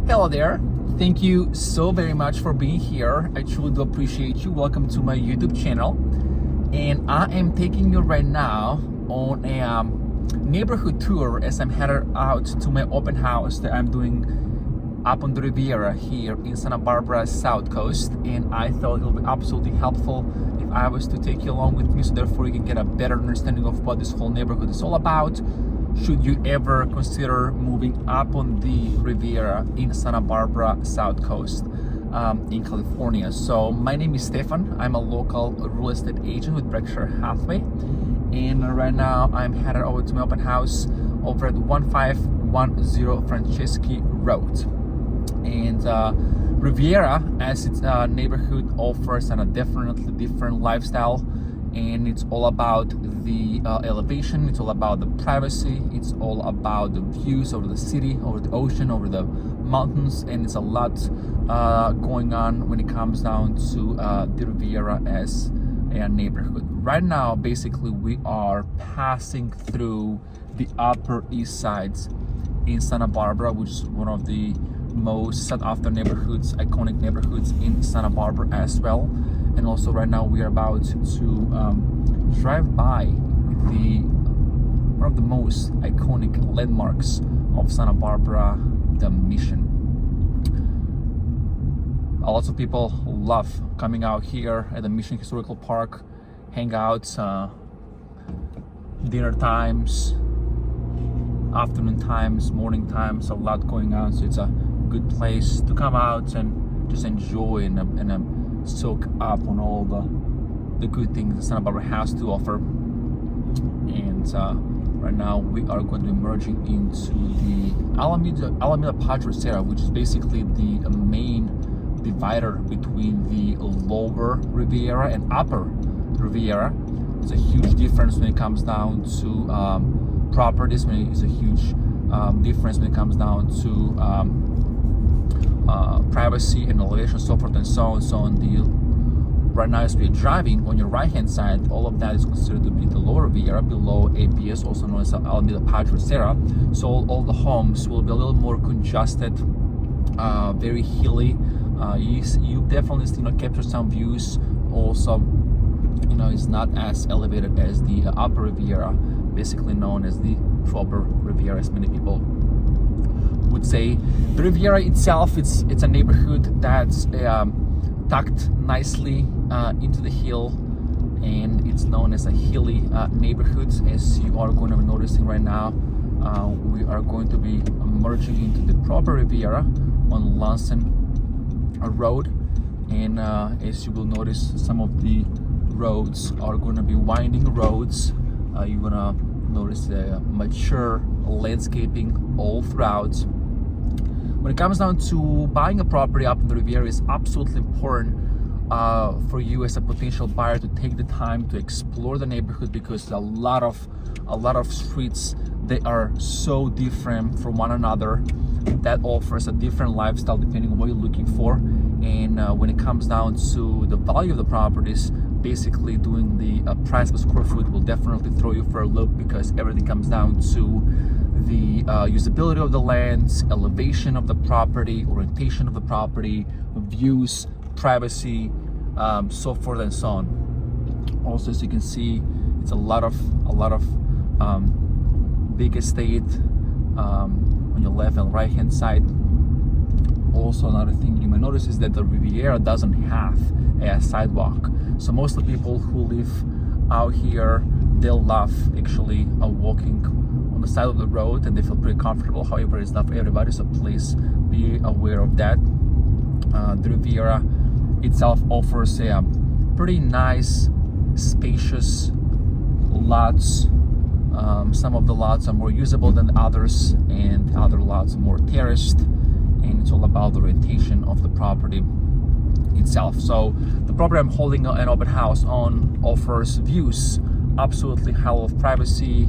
Hello there. Thank you so very much for being here. I truly do appreciate you. Welcome to my YouTube channel. And I am taking you right now on a neighborhood tour as I'm headed out to my open house that I'm doing up on the Riviera here in Santa Barbara South Coast. And I thought it would be absolutely helpful if I was to take you along with me, so therefore you can get a better understanding of what this whole neighborhood is all about, should you ever consider moving up on the Riviera in Santa Barbara South Coast in California. So my name is Stefan. I'm a local real estate agent with Berkshire Hathaway, and right now I'm headed over to my open house over at 1510 Franceschi Road. And Riviera, as its neighborhood, offers a definitely different lifestyle, and it's all about the elevation, it's all about the privacy, it's all about the views over the city, over the ocean, over the mountains, and it's a lot going on when it comes down to the Riviera as a neighborhood. Right now, basically, we are passing through the Upper East Side in Santa Barbara, which is one of the most sought after neighborhoods, iconic neighborhoods in Santa Barbara as well. And also right now we are about to drive by one of the most iconic landmarks of Santa Barbara, the Mission. A lot of people love coming out here at the Mission Historical Park, hangouts, dinner times, afternoon times, morning times, a lot going on. So it's a good place to come out and just enjoy and soak up on all the good things that Santa Barbara has to offer. And right now we are going to be merging into the Alameda Padre Serra, which is basically the main divider between the lower Riviera and upper Riviera. There's a huge difference when it comes down to properties, it's a huge difference when it comes down to privacy and elevation, so forth and so on. So on the right now, as we're driving on your right hand side, all of that is considered to be the lower Riviera, below APS, also known as Alameda Padre Serra. So all the homes will be a little more congested, very hilly. You definitely capture some views. Also, it's not as elevated as the upper Riviera, basically known as the proper Riviera, as many people would say. The Riviera itself, it's a neighborhood that's tucked nicely into the hill, and it's known as a hilly neighborhood. As you are going to be noticing right now, we are going to be merging into the proper Riviera on Lansing Road, and as you will notice, some of the roads are going to be winding roads. You're going to notice the mature landscaping all throughout. When it comes down to buying a property up in the Riviera, it's absolutely important for you as a potential buyer to take the time to explore the neighborhood, because a lot of streets, they are so different from one another. That offers a different lifestyle depending on what you're looking for. And when it comes down to the value of the properties, basically doing the price per square foot will definitely throw you for a loop, because everything comes down to the usability of the lands, elevation of the property, orientation of the property, views, privacy, so forth and so on. Also, as you can see, it's a lot of big estate on your left and right hand side. Also, another thing you may notice is that the Riviera doesn't have a sidewalk. So most of the people who live out here, they'll love actually walking on the side of the road, and they feel pretty comfortable. However, it's not for everybody, so please be aware of that. The Riviera itself offers a pretty nice, spacious lots. Some of the lots are more usable than others, and other lots are more terraced, and it's all about the orientation of the property itself. So the property I'm holding an open house on offers views, absolutely high level of privacy.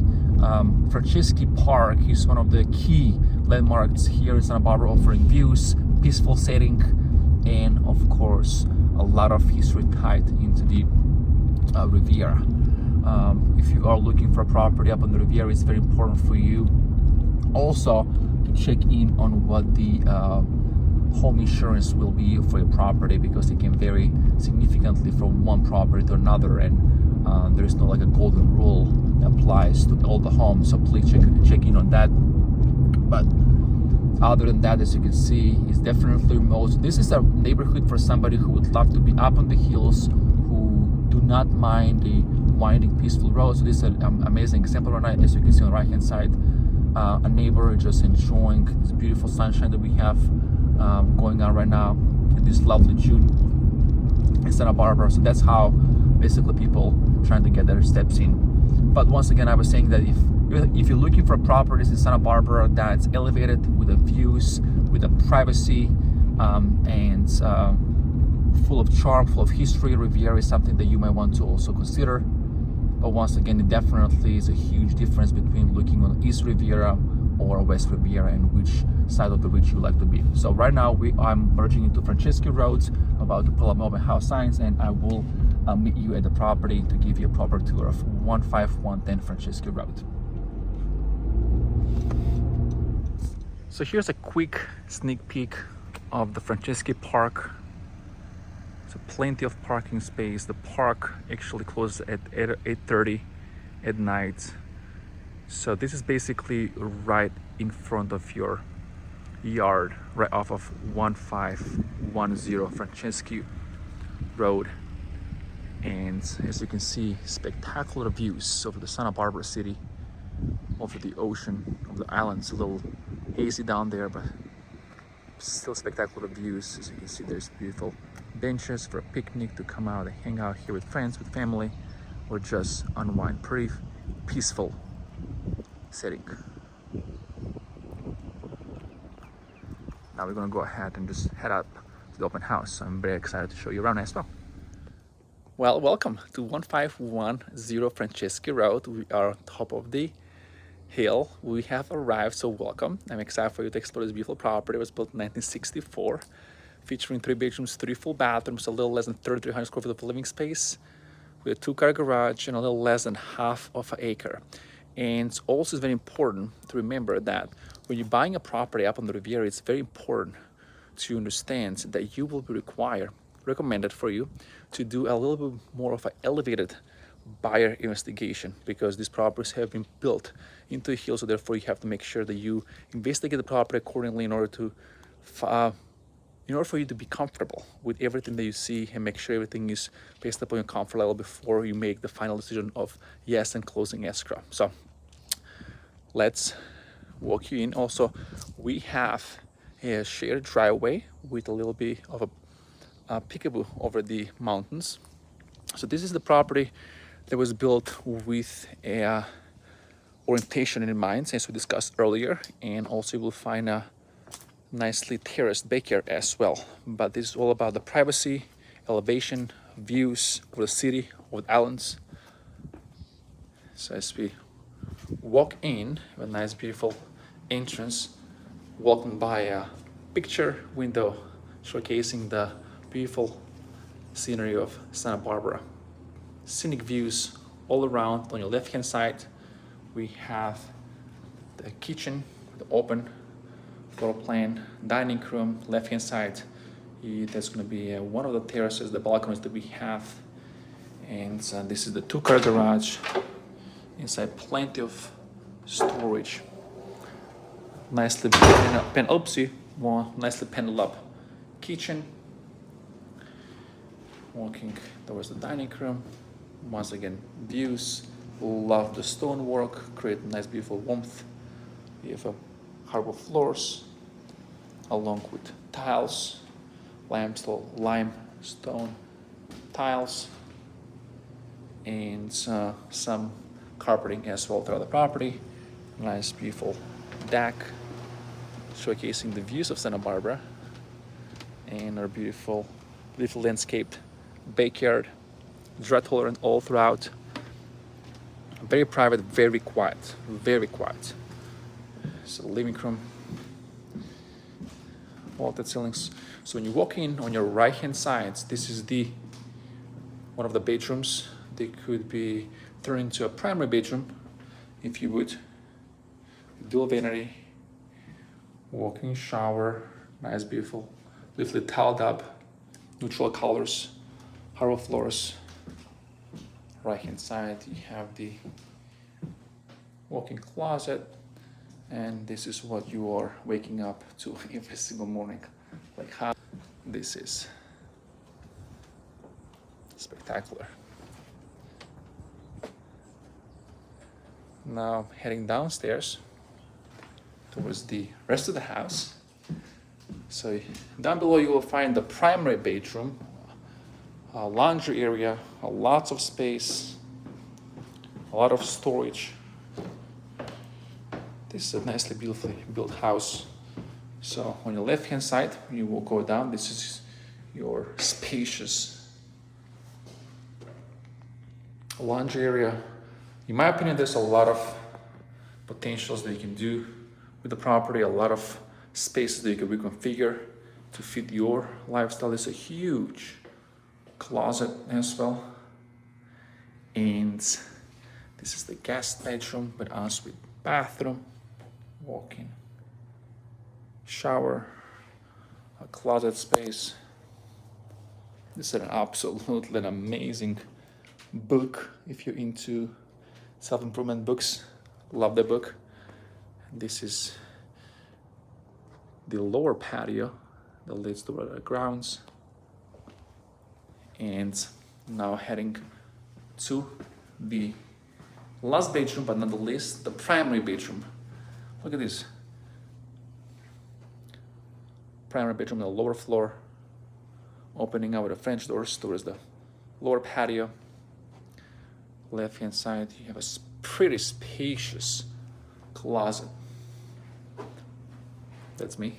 Franceschi Park is one of the key landmarks here in Santa Barbara, offering views, peaceful setting, and of course a lot of history tied into the Riviera. If you are looking for a property up on the Riviera, it's very important for you also to check in on what the home insurance will be for your property, because it can vary significantly from one property to another, and there's no like a golden rule that applies to all the homes, so please check in on that. But other than that, as you can see, it's definitely this is a neighborhood for somebody who would love to be up on the hills, who do not mind the winding, peaceful roads. So this is an amazing example right now, as you can see on the right hand side. A neighbor just enjoying this beautiful sunshine that we have going on right now in this lovely June in Santa Barbara. So that's how basically people trying to get their steps in. But once again, I was saying that if you're looking for properties in Santa Barbara that's elevated with the views, with the privacy, and full of charm, full of history, Riviera is something that you might want to also consider. But once again, it definitely is a huge difference between looking on East Riviera or West Riviera, and which side of the ridge you like to be. So right now I'm merging into Franceschi Road, about to pull up my open house signs, and I will meet you at the property to give you a proper tour of 15110 Franceschi Road. So here's a quick sneak peek of the Franceschi Park. So plenty of parking space. The park actually closes at 8:30 at night. So this is basically right in front of your yard, right off of 1510 Franceschi Road. And as you can see, spectacular views over the Santa Barbara city, over the ocean, of the islands. A little hazy down there, but still spectacular views. As you can see, there's beautiful benches for a picnic to come out and hang out here with friends, with family, or just unwind. Pretty peaceful setting. Now we're gonna go ahead and just head up to the open house. So I'm very excited to show you around as well. Well, welcome to 1510 Franceschi Road. We are on top of the hill. We have arrived, so welcome. I'm excited for you to explore this beautiful property. It was built in 1964, featuring 3 bedrooms, 3 full bathrooms, a little less than 3,300 square feet of living space, with a 2-car garage and a little less than half of an acre. And also it's very important to remember that when you're buying a property up on the Riviera, it's very important to understand that you will be recommended for you to do a little bit more of an elevated buyer investigation, because these properties have been built into a hill, so therefore you have to make sure that you investigate the property accordingly in order for you to be comfortable with everything that you see, and make sure everything is based upon your comfort level before you make the final decision of yes and closing escrow. So let's walk you in. Also, we have a shared driveway with a little bit of a peekaboo over the mountains. So this is the property that was built with a orientation in mind, as we discussed earlier, and also you will find a nicely terraced backyard as well. But this is all about the privacy, elevation, views of the city, of the islands. So as we walk in, a nice beautiful entrance, walking by a picture window showcasing the beautiful scenery of Santa Barbara. Scenic views all around. On your left hand side we have the kitchen, the open floor plan, dining room. Left hand side, there's going to be one of the terraces, the balconies that we have, and this is the 2-car garage. Inside, plenty of storage. Nicely nicely paneled up kitchen. Walking towards the dining room. Once again, views. Love the stonework, create nice beautiful warmth. We have hardwood floors along with tiles, limestone tiles, and some carpeting as well throughout the property. Nice beautiful deck showcasing the views of Santa Barbara, and our beautiful landscaped backyard, drought tolerant all throughout. Very private, very quiet. So living room, vaulted ceilings. So when you walk in on your right hand side, this is one of the bedrooms. They could be turned into a primary bedroom if you would. Dual vanity, walk-in shower, nice beautiful beautifully tiled up, neutral colors, hardwood floors. Right hand side, you have the walk-in closet, and this is what you are waking up to every single morning. Like how this is spectacular. Now heading downstairs towards the rest of the house. So down below you will find the primary bedroom, a laundry area, lots of space, a lot of storage. This is a nicely, beautifully built house. So on your left hand side, you will go down. This is your spacious laundry area. In my opinion, there's a lot of potentials that you can do with the property, a lot of spaces that you can reconfigure to fit your lifestyle. It's a huge closet as well. And this is the guest bedroom with ensuite bathroom, walk-in shower, a closet space. This is an absolutely an amazing book if you're into self-improvement books. Love the book. This is the lower patio that leads to the grounds. And now heading to the last bedroom, but not the least, the primary bedroom. Look at this. Primary bedroom on the lower floor, opening out with the French doors towards the lower patio. Left hand side, you have a pretty spacious closet. That's me.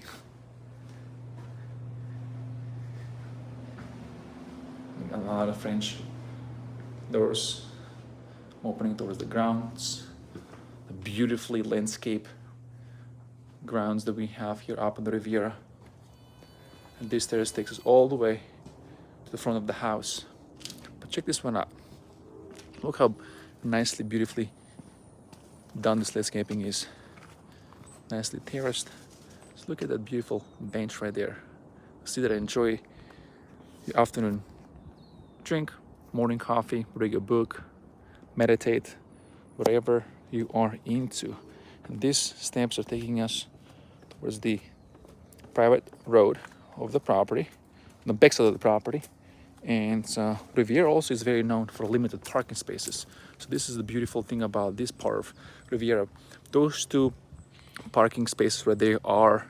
A lot of French doors opening towards the grounds, the beautifully landscaped grounds that we have here up in the Riviera. And this stairs takes us all the way to the front of the house. But check this one out. Look how nicely, beautifully done this landscaping is. Nicely terraced. Just look at that beautiful bench right there. See that I enjoy the afternoon drink, morning coffee, read a book, meditate, whatever you are into. And these steps are taking us towards the private road of the property, the backside of the property. And Riviera also is very known for limited parking spaces. So this is the beautiful thing about this part of Riviera. Those two parking spaces where they are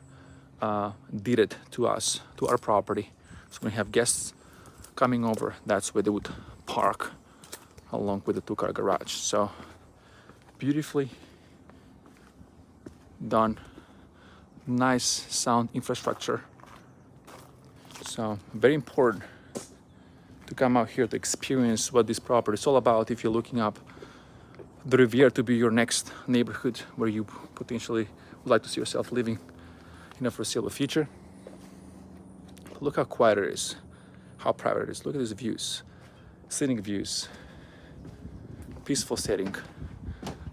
deeded to us, to our property. So when we have guests coming over, that's where they would park along with the two-car garage. So beautifully done, nice sound infrastructure. So very important to come out here to experience what this property is all about if you're looking up the Riviera to be your next neighborhood where you potentially would like to see yourself living in a foreseeable future. Look how quiet it is, how private it is. Look at these views, scenic views, peaceful setting.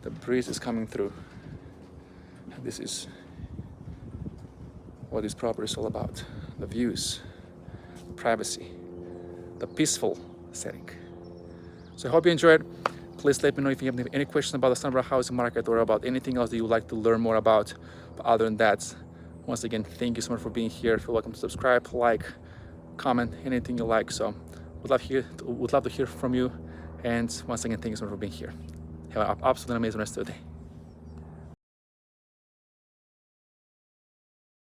The breeze is coming through. And this is what this property is all about. The views, privacy, the peaceful setting. So I hope you enjoyed. Please let me know if you have any questions about the Sunbelt housing market or about anything else that you would like to learn more about. But other than that, once again, thank you so much for being here. Feel welcome to subscribe, like, comment, anything you like. So would love to hear from you. And once again, thank you so much for being here. Have an absolutely amazing rest of the day.